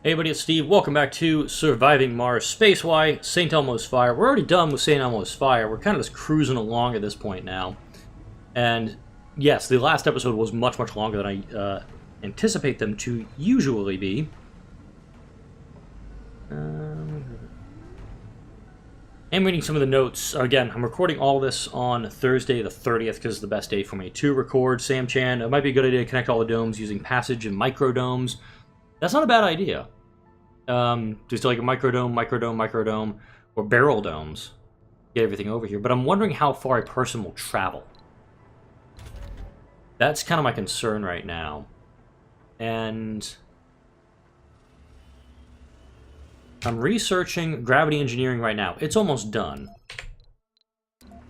Hey everybody, it's Steve. Welcome back to Surviving Mars SpaceY, St. Elmo's Fire. We're already done with St. Elmo's Fire. We're kind of just cruising along at this point now. And yes, the last episode was much longer than I anticipate them to usually be. I'm reading some of the notes. Again, I'm recording all this on Thursday the 30th because it's the best day for me to record. Sam Chan, it might be a good idea to connect all the domes using passage and microdomes. That's not a bad idea. Just like a microdome, or barrel domes. Get everything over here. But I'm wondering how far a person will travel. That's kind of my concern right now. And I'm researching gravity engineering right now. It's almost done.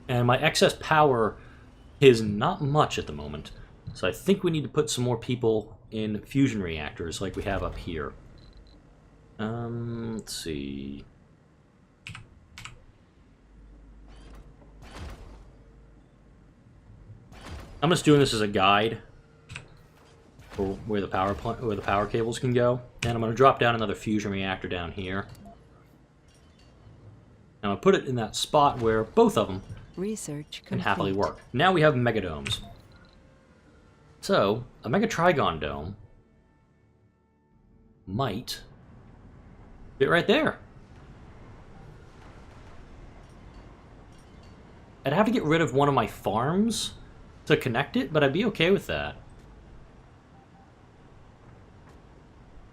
And my excess power is not much at the moment. So I think we need to put some more people in fusion reactors like we have up here. Let's see. I'm just doing this as a guide for where the power cables can go, and I'm going to drop down another fusion reactor down here. And I'll put it in that spot where both of them can happily work. Now we have megadomes. So a Megatrigon dome might fit right there. I'd have to get rid of one of my farms to connect it, but I'd be okay with that.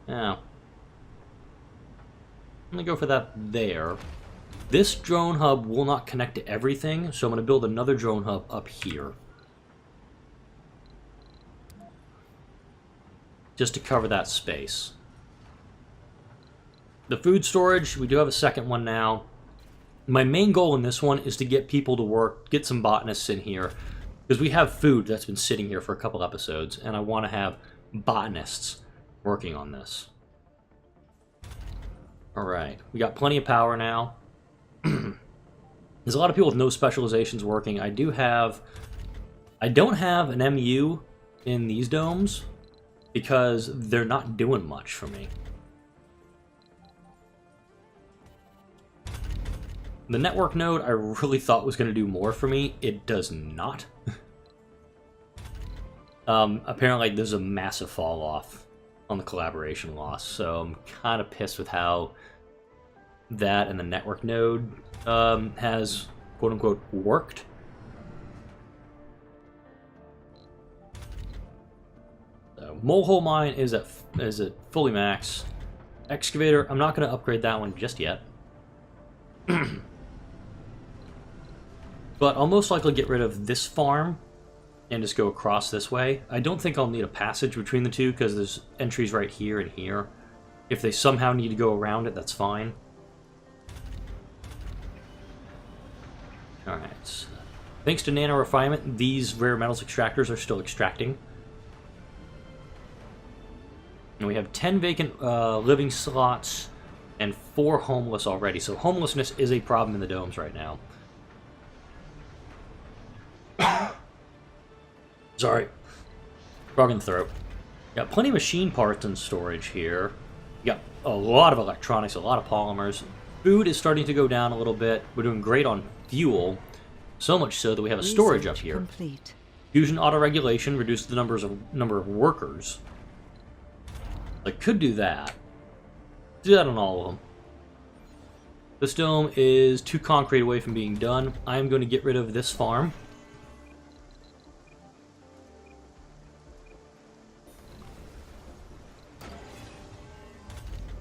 Now, I'm going to go for that there. This drone hub will not connect to everything, so I'm going to build another drone hub up here. Just to cover that space. The food storage, we do have a second one now. My main goal in this one is to get people to work, get some botanists in here, because we have food that's been sitting here for a couple episodes, and I want to have botanists working on this. Alright, we got plenty of power now. There's a lot of people with no specializations working. I don't have an MU in these domes, because they're not doing much for me. The network node I really thought was going to do more for me. It does not. Apparently there's a massive fall off on the collaboration loss, so I'm kind of pissed with how that and the network node has quote-unquote worked. Molehole mine is at fully max. Excavator, I'm not going to upgrade that one just yet. But I'll most likely get rid of this farm and just go across this way. I don't think I'll need a passage between the two because there's entries right here and here. If they somehow need to go around it, that's fine. Alright. Thanks to nano refinement, these rare metals extractors are still extracting. And we have 10 vacant living slots and 4 homeless already. So homelessness is a problem in the domes right now. Sorry. Frog in the throat. Got plenty of machine parts in storage here. Got a lot of electronics, a lot of polymers. Food is starting to go down a little bit. We're doing great on fuel. So much so that we have a storage up here. Complete. Fusion auto-regulation reduces the number of workers. I could do that. Do that on all of them. This dome is 2 concrete away from being done. I'm going to get rid of this farm.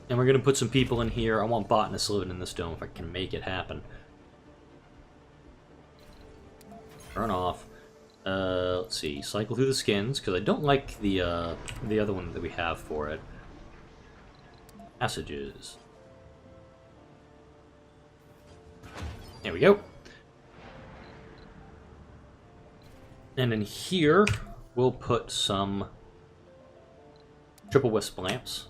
And we're going to put some people in here. I want botanists living in this dome if I can make it happen. Turn off. Let's see. Cycle through the skins, because I don't like the other one that we have for it. Passages. There we go. And in here, we'll put some triple wisp lamps.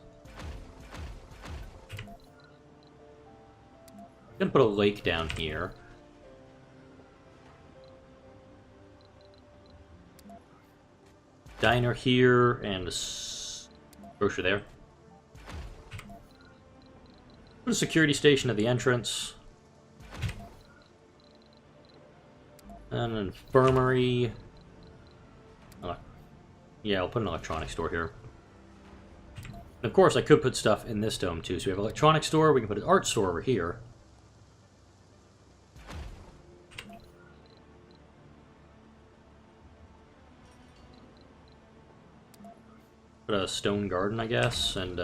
I'm gonna put a lake down here. Diner here and a grocery there. Put a security station at the entrance. And an infirmary. Yeah, I'll put an electronics store here. And of course, I could put stuff in this dome too. So we have an electronics store. We can put an art store over here. Put a stone garden, I guess, and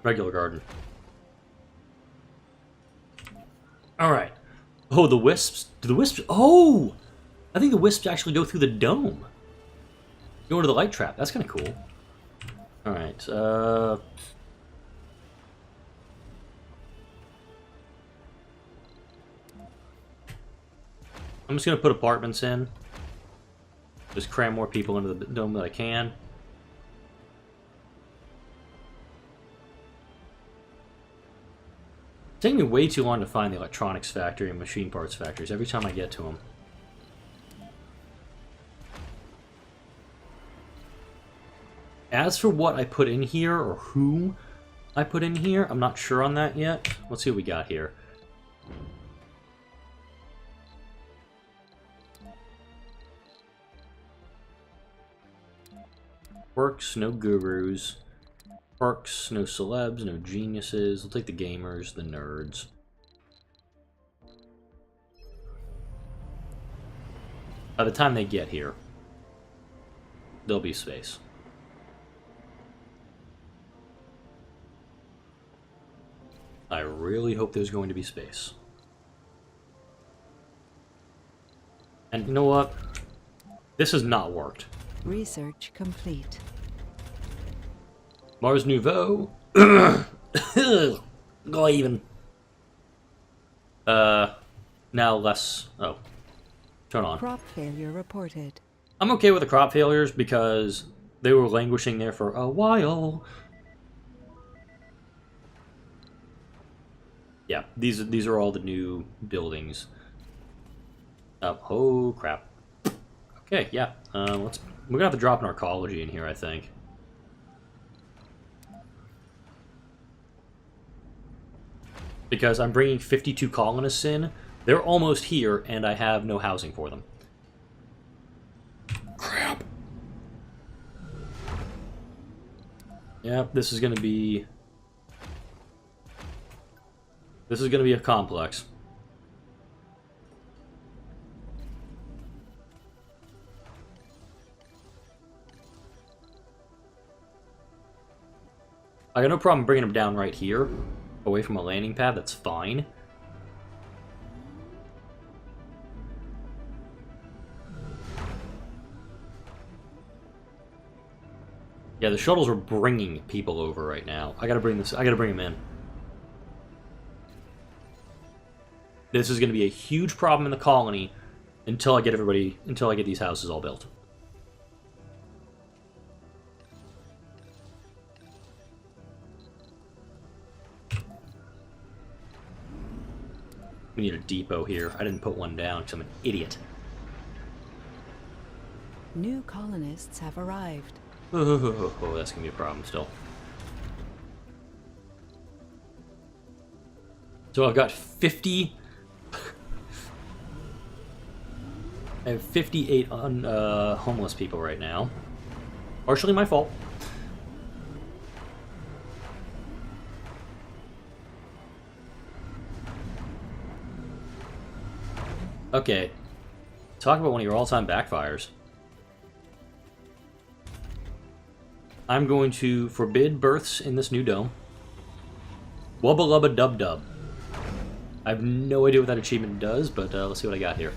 regular garden. All right. Oh, the wisps. Do the wisps? Oh, I think the wisps actually go through the dome. Go into the light trap. That's kind of cool. All right. I'm just gonna put apartments in. Just cram more people into the dome that I can. It's taking me way too long to find the electronics factory and machine parts factories every time I get to them. As for what I put in here, or who I put in here, I'm not sure on that yet. Let's see what we got here. Works, no gurus. Perks, no celebs, no geniuses. We'll take the gamers, the nerds. By the time they get here, there'll be space. I really hope there's going to be space. And you know what? This has not worked. Research complete. Mars Nouveau. Go even. Now less. Oh. Turn on. Crop failure reported. I'm okay with the crop failures because they were languishing there for a while. Yeah, these are all the new buildings. Oh crap. Okay, yeah. We're gonna have to drop an arcology in here, I think. Because I'm bringing 52 colonists in. They're almost here, and I have no housing for them. Crap. Yeah, this is gonna be a complex. I got no problem bringing them down right here, away from a landing pad. That's fine. Yeah, the shuttles are bringing people over right now. I gotta bring them in. This is gonna be a huge problem in the colony until I get these houses all built. We need a depot here. I didn't put one down because I'm an idiot. New colonists have arrived. Oh, that's gonna be a problem still. So I've got 50. I have 58 homeless people right now. Partially my fault. Okay. Talk about one of your all-time backfires. I'm going to forbid births in this new dome. Wubba lubba dub dub. I have no idea what that achievement does, but let's see what I got here.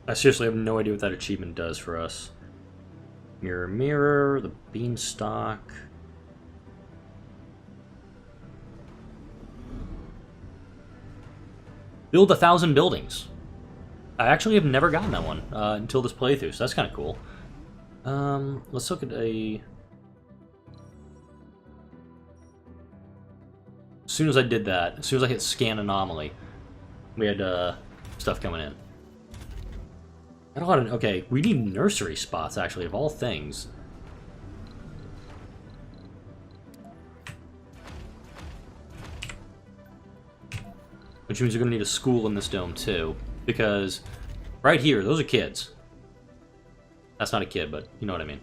I seriously have no idea what that achievement does for us. Mirror, mirror, the beanstalk. Build 1,000 buildings. I actually have never gotten that one until this playthrough, so that's kind of cool. Let's look at a... As soon as I did that, as soon as I hit scan anomaly, we had stuff coming in. I don't know, okay, we need nursery spots, actually, of all things. Which means you're going to need a school in this dome, too. Because right here, those are kids. That's not a kid, but you know what I mean.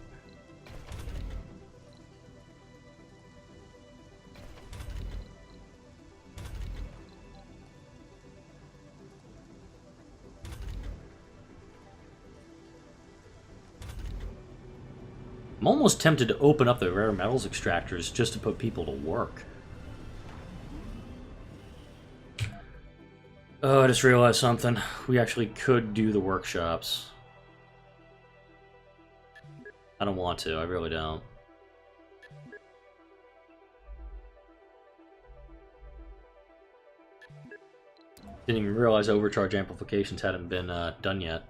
I'm almost tempted to open up the rare metals extractors just to put people to work. Oh, I just realized something. We actually could do the workshops. I don't want to, I really don't. Didn't even realize overcharge amplifications hadn't been done yet.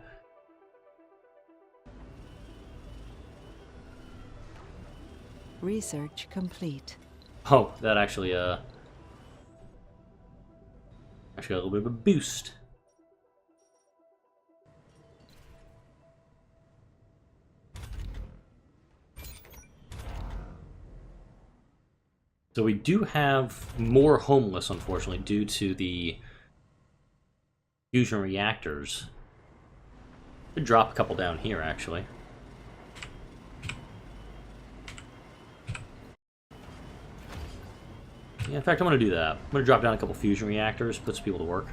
Research complete. Oh, that actually got a little bit of a boost. So we do have more homeless, unfortunately, due to the fusion reactors. Could drop a couple down here, actually. Yeah, in fact, I'm going to do that. I'm going to drop down a couple fusion reactors, put some people to work.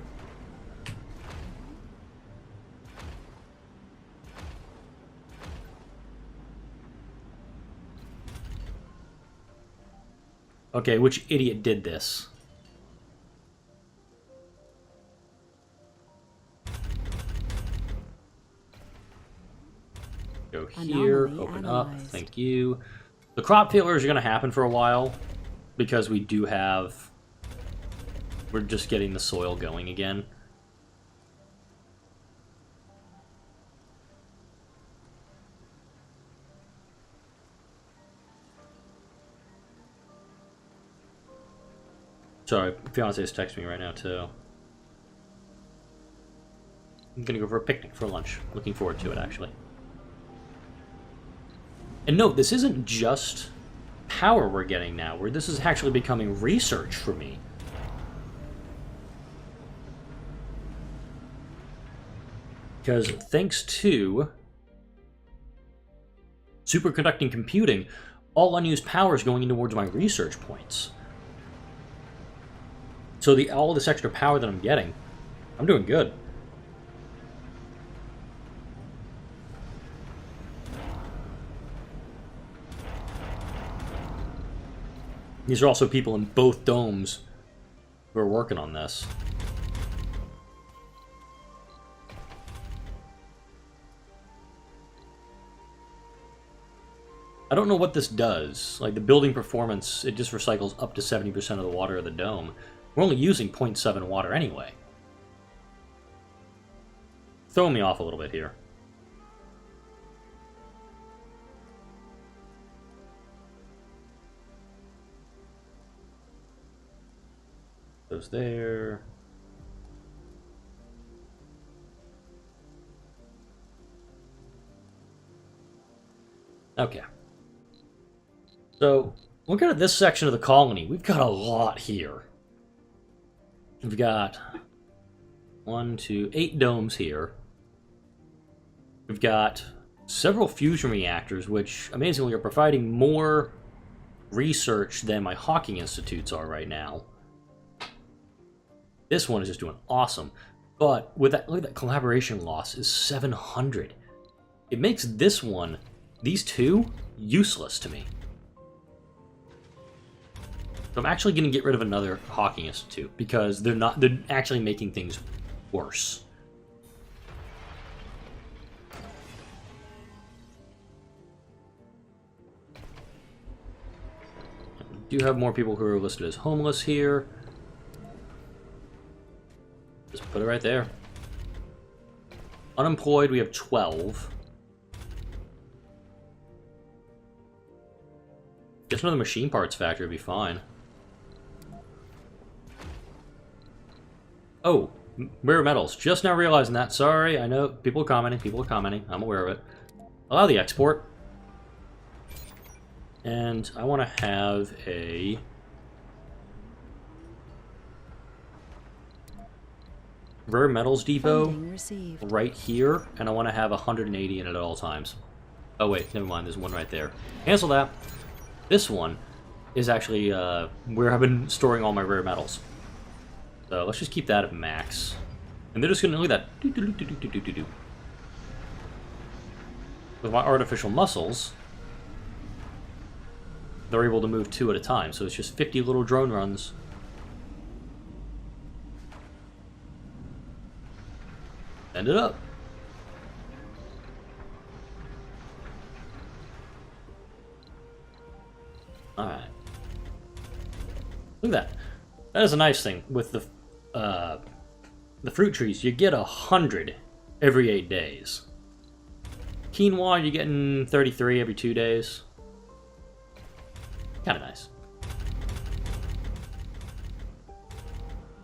Okay, which idiot did this? Go here, open up, thank you. The crop failures are going to happen for a while, because we do have... We're just getting the soil going again. Sorry, fiance is texting me right now, too. I'm gonna go for a picnic for lunch. Looking forward to it, actually. And note, this isn't just power we're getting now, where this is actually becoming research for me. Because thanks to superconducting computing, all unused power is going in towards my research points. So all this extra power that I'm getting, I'm doing good. These are also people in both domes who are working on this. I don't know what this does. Like, the building performance, it just recycles up to 70% of the water of the dome. We're only using 0.7 water anyway. Throwing me off a little bit here. Goes there. Okay. So, looking at this section of the colony, we've got a lot here. We've got 8 domes here. We've got several fusion reactors, which, amazingly, are providing more research than my Hawking Institutes are right now. This one is just doing awesome. But, with that, look at that collaboration loss is 700. It makes this one, these two, useless to me. So I'm actually going to get rid of another Hawking Institute, because they're actually making things worse. We do have more people who are listed as homeless here. Just put it right there. Unemployed, we have 12. Guess another machine parts factory would be fine. Oh, rare metals. Just now realizing that. Sorry, I know people are commenting. People are commenting. I'm aware of it. Allow the export. And I want to have a... rare metals depot right here, and I want to have 180 in it at all times. Oh wait, never mind, there's one right there. Cancel that. This one is actually where I've been storing all my rare metals. So let's just keep that at max. And they're just going to look at that. With my artificial muscles, they're able to move 2 at a time, so it's just 50 little drone runs. End it up. Alright. Look at that. That is a nice thing with the fruit trees. You get 100 every 8 days. Quinoa, you're getting 33 every 2 days. Kind of nice.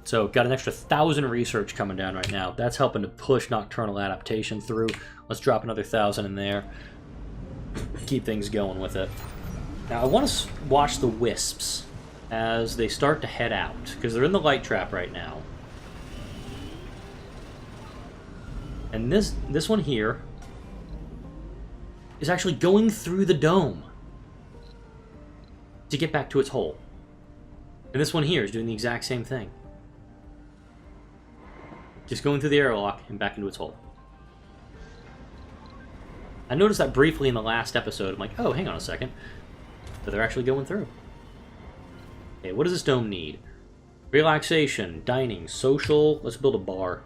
So, got an extra 1,000 research coming down right now. That's helping to push nocturnal adaptation through. Let's drop another 1,000 in there. Keep things going with it. Now, I want to watch the wisps as they start to head out, because they're in the light trap right now. And this one here is actually going through the dome to get back to its hole. And this one here is doing the exact same thing. Just going through the airlock and back into its hole. I noticed that briefly in the last episode. I'm like, oh, hang on a second. But they're actually going through. Okay, what does this dome need? Relaxation, dining, social. Let's build a bar.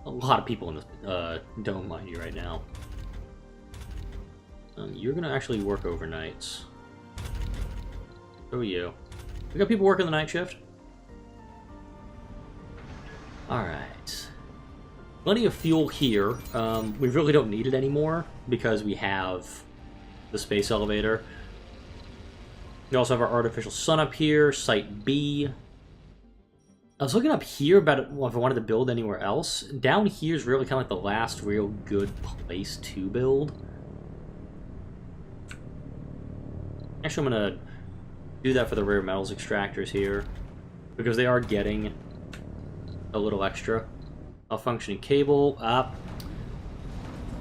A lot of people in this dome, mind you, right now. You're going to actually work overnights. Who are you? We got people working the night shift? Alright. Plenty of fuel here. We really don't need it anymore because we have the space elevator. We also have our artificial sun up here, Site B. I was looking up here about if I wanted to build anywhere else. Down here is really kind of like the last real good place to build. Actually, I'm going to do that for the rare metals extractors here, because they are getting a little extra. Malfunctioning cable.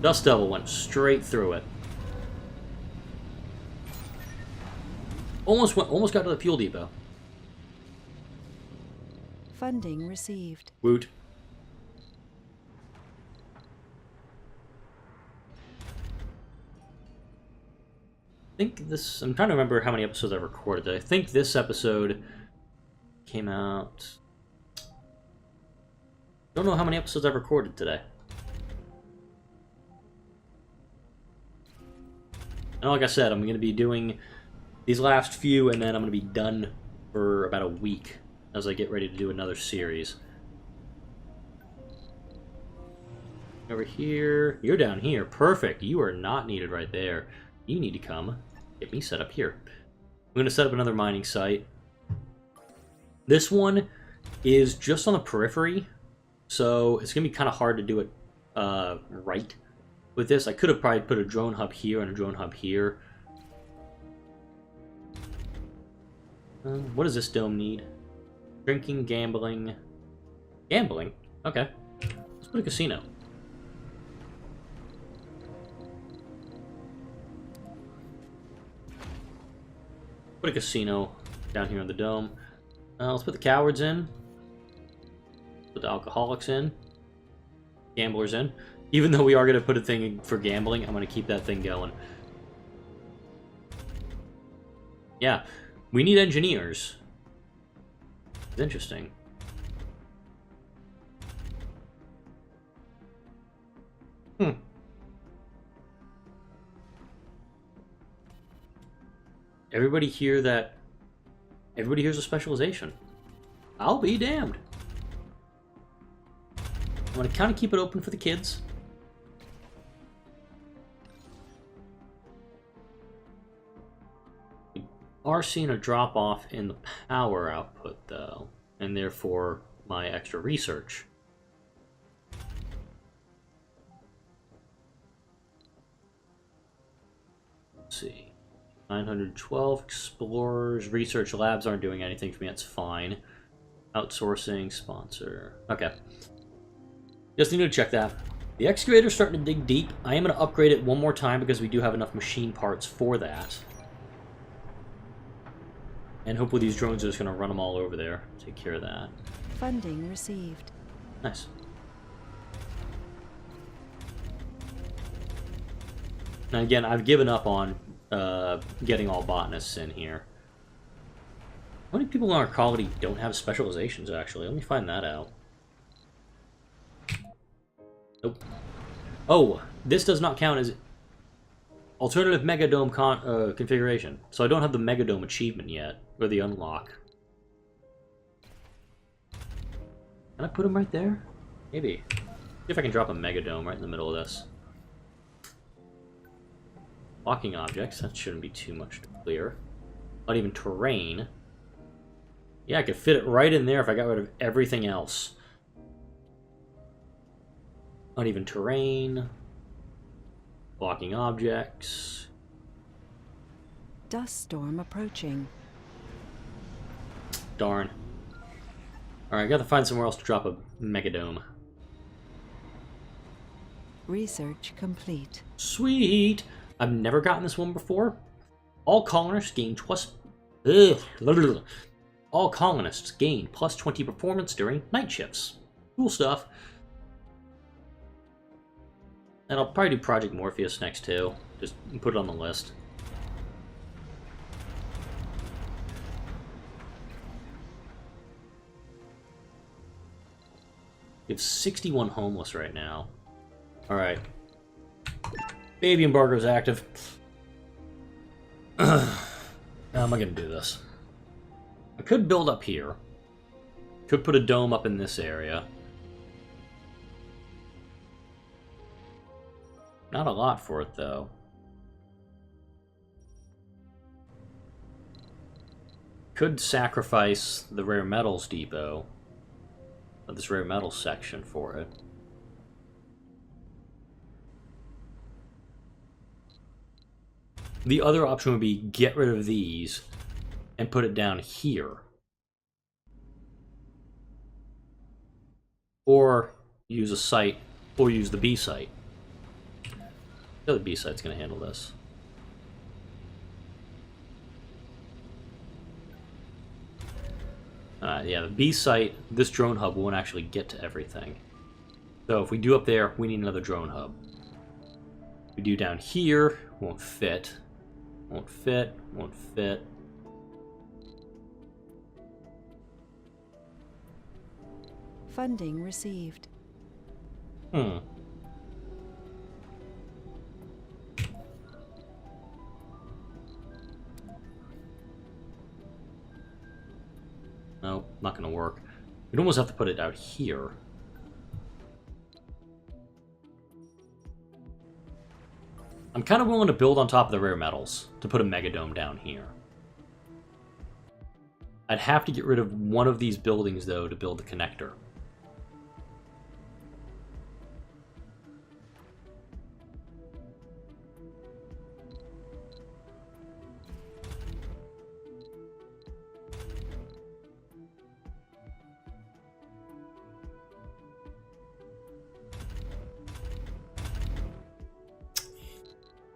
Dust Devil went straight through it. Almost got to the fuel depot. Funding received. Woot. I think this... I'm trying to remember how many episodes I recorded. I think this episode came out... Don't know how many episodes I've recorded today. And like I said, I'm going to be doing these last few, and then I'm going to be done for about a week as I get ready to do another series. Over here. You're down here. Perfect. You are not needed right there. You need to come get me set up here. I'm going to set up another mining site. This one is just on the periphery, so it's going to be kind of hard to do it right with this. I could have probably put a drone hub here and a drone hub here. What does this dome need? Drinking, gambling. Gambling? Okay. Let's put a casino. Put a casino down here in the dome. Let's put the cowards in. Put the alcoholics in. Gamblers in. Even though we are going to put a thing in for gambling, I'm going to keep that thing going. Yeah, we need engineers. It's interesting. Everybody hears a specialization. I'll be damned. I'm going to kind of keep it open for the kids. are seeing a drop off in the power output, though, and therefore my extra research. Let's see. 912 explorers. Research labs aren't doing anything for me. That's fine. Outsourcing, sponsor. Okay. Just need to check that. The excavator's starting to dig deep. I am going to upgrade it one more time because we do have enough machine parts for that. And hopefully these drones are just going to run them all over there. Take care of that. Funding received. Nice. And again, I've given up on getting all botanists in here. How many people in our colony don't have specializations, actually? Let me find that out. Nope. Oh, this does not count as alternative Megadome configuration. So I don't have the Megadome achievement yet, or the unlock. Can I put him right there? Maybe. See if I can drop a Megadome right in the middle of this. Walking objects, that shouldn't be too much to clear. Not even terrain. Yeah, I could fit it right in there if I got rid of everything else. Not even terrain. Blocking objects. Dust storm approaching. Darn. Alright, I gotta find somewhere else to drop a Megadome. Research complete. Sweet! I've never gotten this one before. All colonists gain All colonists gain plus 20 performance during night shifts. Cool stuff. And I'll probably do Project Morpheus next too. Just put it on the list. We have 61 homeless right now. Alright. Baby embargo's active. How am I gonna do this? I could build up here. Could put a dome up in this area. Not a lot for it, though. Could sacrifice the rare metals depot. This rare metals section for it. The other option would be get rid of these and put it down here. Or use a site, or use the B site. The other B site's going to handle this. Yeah, the B site, this drone hub won't actually get to everything. So if we do up there, we need another drone hub. If we do down here, won't fit. Won't fit, won't fit. Funding received. No, not gonna work. We'd almost have to put it out here. I'm kind of willing to build on top of the rare metals to put a Megadome down here. I'd have to get rid of one of these buildings, though, to build the connector.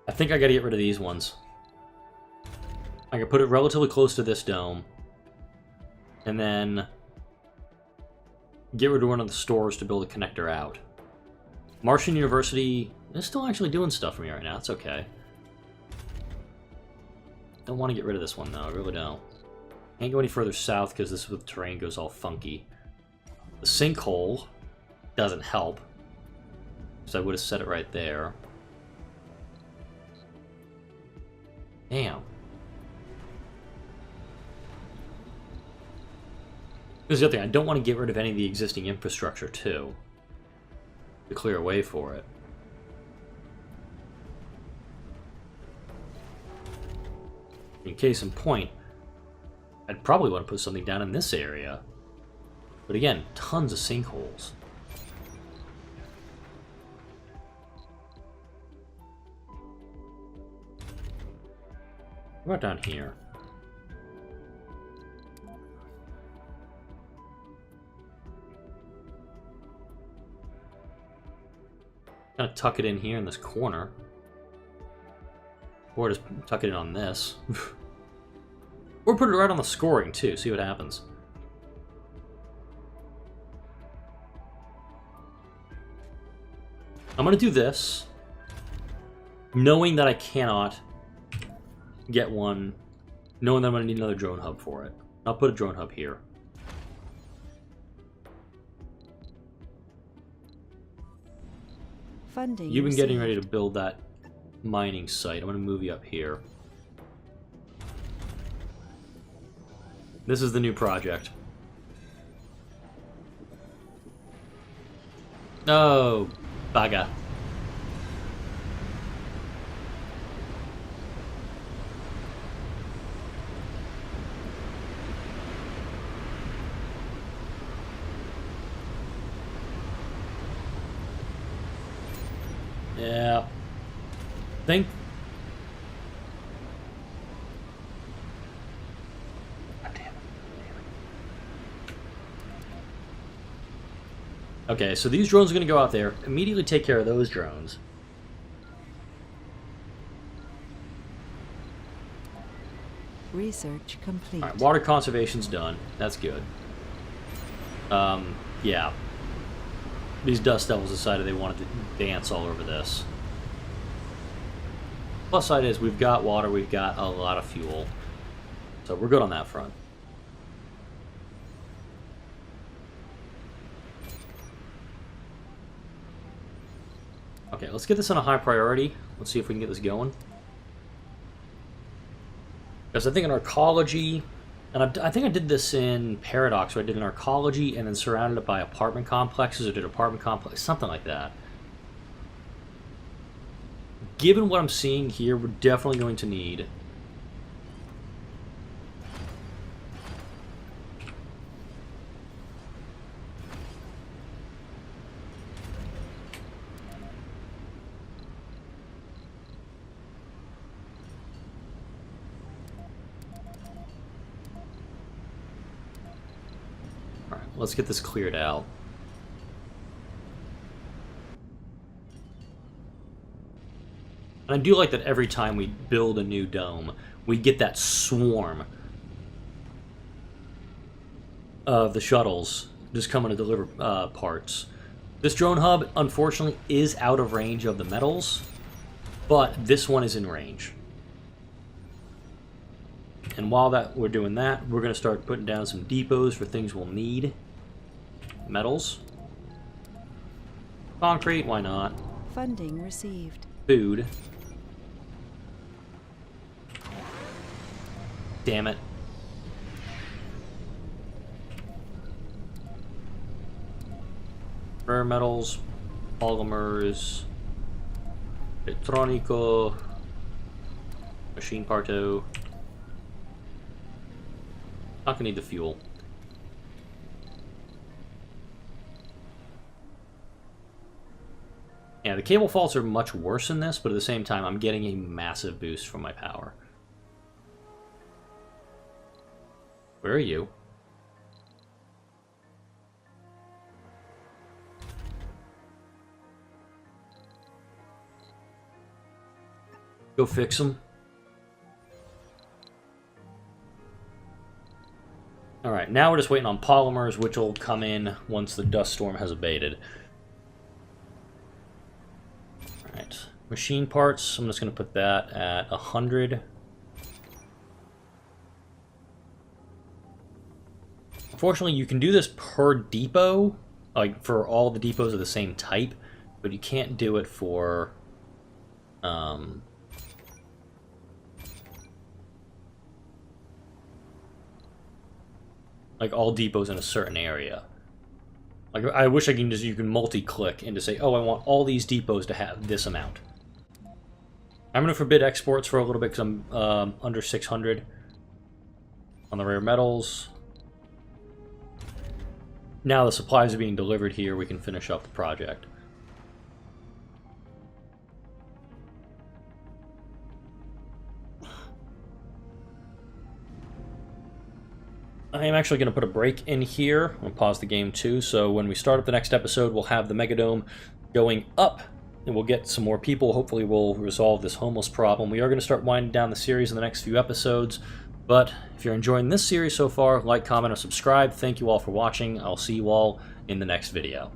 I think I gotta get rid of these ones. I can put it relatively close to this dome. And then get rid of one of the stores to build a connector out. Martian University is still actually doing stuff for me right now. It's okay. Don't want to get rid of this one, though. I really don't. Can't go any further south because this is where the terrain goes all funky. The sinkhole doesn't help. So I would have set it right there. Damn. Here's the other thing, I don't want to get rid of any of the existing infrastructure, too. To clear a way for it. In case in point, I'd probably want to put something down in this area. But again, tons of sinkholes. What about down here? Kind of tuck it in here in this corner. Or just tuck it in on this. Or put it right on the scoring, too. See what happens. I'm going to do this, knowing that I cannot get one, knowing that I'm going to need another drone hub for it. I'll put a drone hub here. Funding You've been getting ready received. to build that mining site. I'm going to move you up here. This is the new project. Oh, bugger. Yeah. Think. God damn it. Okay, so these drones are going to go out there, immediately take care of those drones. Research complete. Alright, water conservation's done. That's good. Yeah. These dust devils decided they wanted to dance all over this. Plus side is we've got water, we've got a lot of fuel. So we're good on that front. Okay, let's get this on a high priority. Let's see if we can get this going. Because I think in arcology, and I think I did this in Paradox, where I did an arcology and then surrounded it by apartment complexes, or did apartment complex, something like that. Given what I'm seeing here, we're definitely going to need let's get this cleared out. And I do like that every time we build a new dome, we get that swarm of the shuttles just coming to deliver parts. This drone hub, unfortunately, is out of range of the metals, but this one is in range. And while we're doing that, we're going to start putting down some depots for things we'll need. Metals. Concrete, why not? Funding received. Food. Damn it. Rare metals, polymers, electronico, machine parto. Not gonna need the fuel. Yeah, the cable faults are much worse in this, but at the same time, I'm getting a massive boost from my power. Where are you? Go fix them. Alright, now we're just waiting on polymers, which will come in once the dust storm has abated. Alright, machine parts, I'm just going to put that at 100. Unfortunately, you can do this per depot, like for all the depots of the same type, but you can't do it for like all depots in a certain area. Like I wish you can multi-click and just say, oh, I want all these depots to have this amount. I'm going to forbid exports for a little bit because I'm under 600. on the rare metals. Now the supplies are being delivered here, we can finish up the project. I am actually going to put a break in here. I'm going to pause the game too, so when we start up the next episode, we'll have the Megadome going up, and we'll get some more people. Hopefully we'll resolve this homeless problem. We are going to start winding down the series in the next few episodes, but if you're enjoying this series so far, like, comment, or subscribe. Thank you all for watching. I'll see you all in the next video.